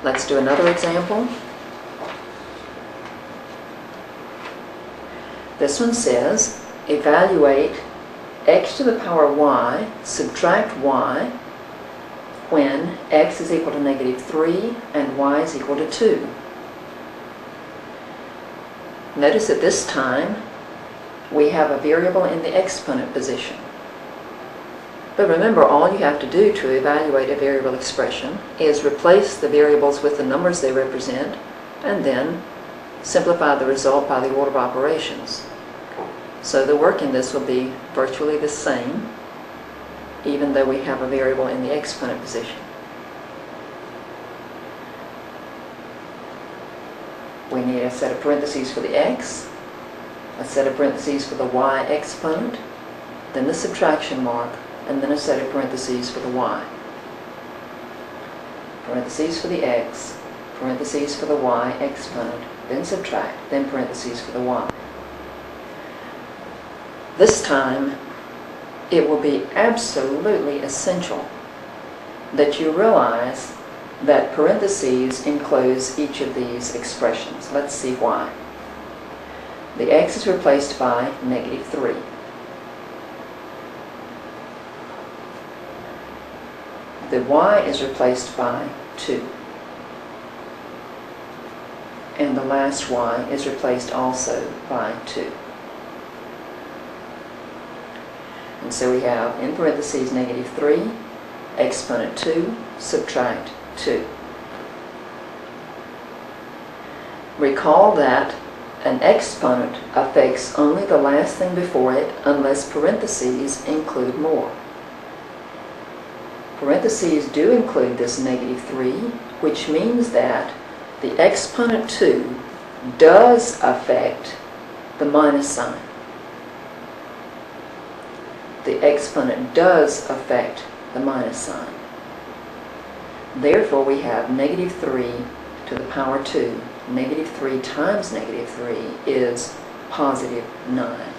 Let's do another example. This one says, evaluate x to the power y, subtract y, when x is equal to -3 and y is equal to 2. Notice at this time we have a variable in the exponent position. But remember, all you have to do to evaluate a variable expression is replace the variables with the numbers they represent and then simplify the result by the order of operations. So the work in this will be virtually the same, even though we have a variable in the exponent position. We need a set of parentheses for the x, a set of parentheses for the y exponent, then the subtraction mark, and then a set of parentheses for the y. Parentheses for the x, parentheses for the y exponent, then subtract, then parentheses for the y. This time, it will be absolutely essential that you realize that parentheses enclose each of these expressions. Let's see why. The x is replaced by -3. The y is replaced by 2. And the last y is replaced also by 2. And so we have, in parentheses, -3, exponent 2, subtract 2. Recall that an exponent affects only the last thing before it unless parentheses include more. Parentheses do include this -3, which means that the exponent 2 does affect the minus sign. The exponent does affect the minus sign. Therefore, we have -3 to the power 2. -3 times -3 is +9.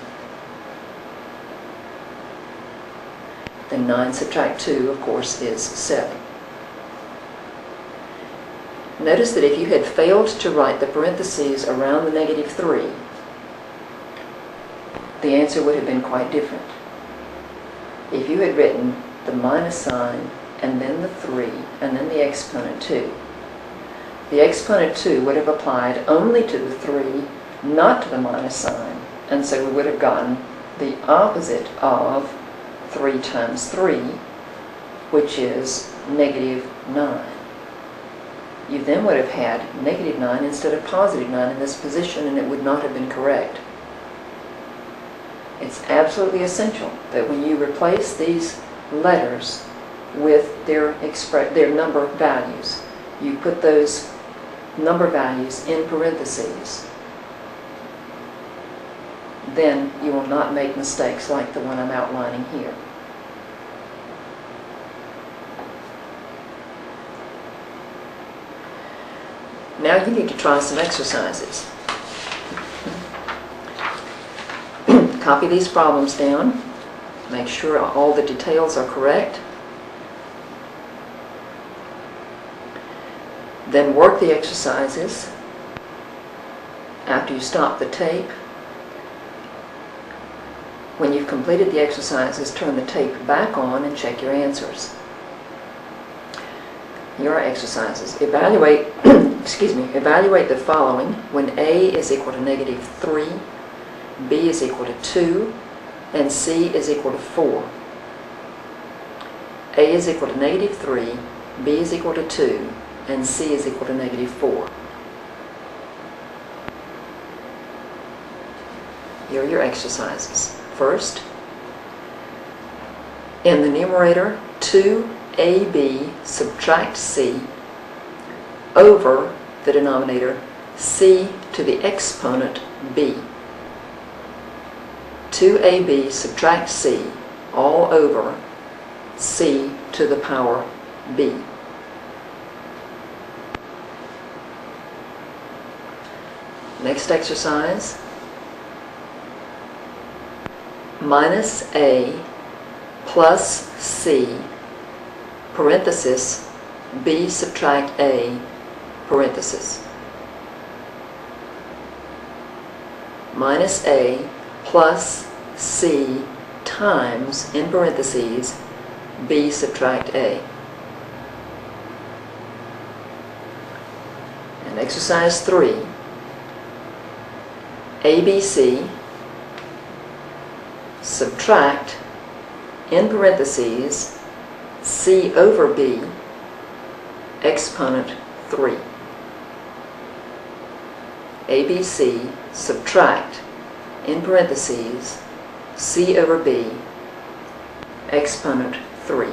Then 9 subtract 2, of course, is 7. Notice that if you had failed to write the parentheses around the -3, the answer would have been quite different. If you had written the minus sign and then the 3 and then the exponent 2, the exponent 2 would have applied only to the 3, not to the minus sign, and so we would have gotten the opposite of 3 times 3, which is -9. You then would have had -9 instead of +9 in this position, and it would not have been correct. It's absolutely essential that when you replace these letters with their number values, you put those number values in parentheses. Then you will not make mistakes like the one I'm outlining here. Now you need to try some exercises. Copy these problems down. Make sure all the details are correct. Then work the exercises. After you stop the tape, when you've completed the exercises, turn the tape back on and check your answers. Here are exercises. Evaluate, evaluate the following when A is equal to -3, B is equal to 2, and C is equal to 4. A is equal to -3, B is equal to 2, and C is equal to -4. Here are your exercises. First, in the numerator, 2AB subtract C over the denominator C to the exponent B. 2AB subtract C all over C to the power B. Next exercise, minus A plus C, parenthesis, B subtract A parenthesis, minus A plus C times, in parentheses, B subtract A. And exercise 3, ABC subtract, in parentheses, C over B exponent 3. ABC subtract, in parentheses, C over B exponent 3.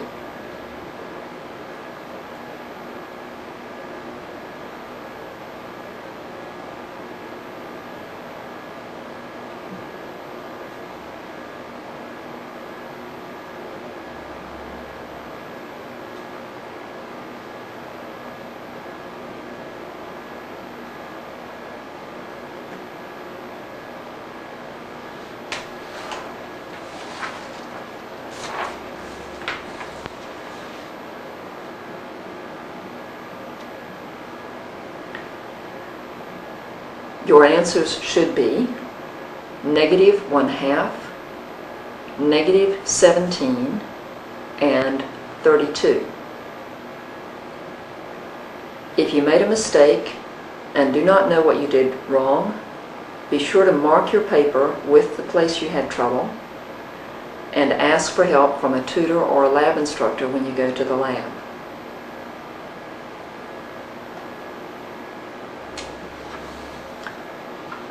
Your answers should be -1/2, -17, and 32. If you made a mistake and do not know what you did wrong, be sure to mark your paper with the place you had trouble and ask for help from a tutor or a lab instructor when you go to the lab.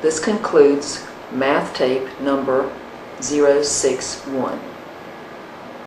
This concludes math tape number 061.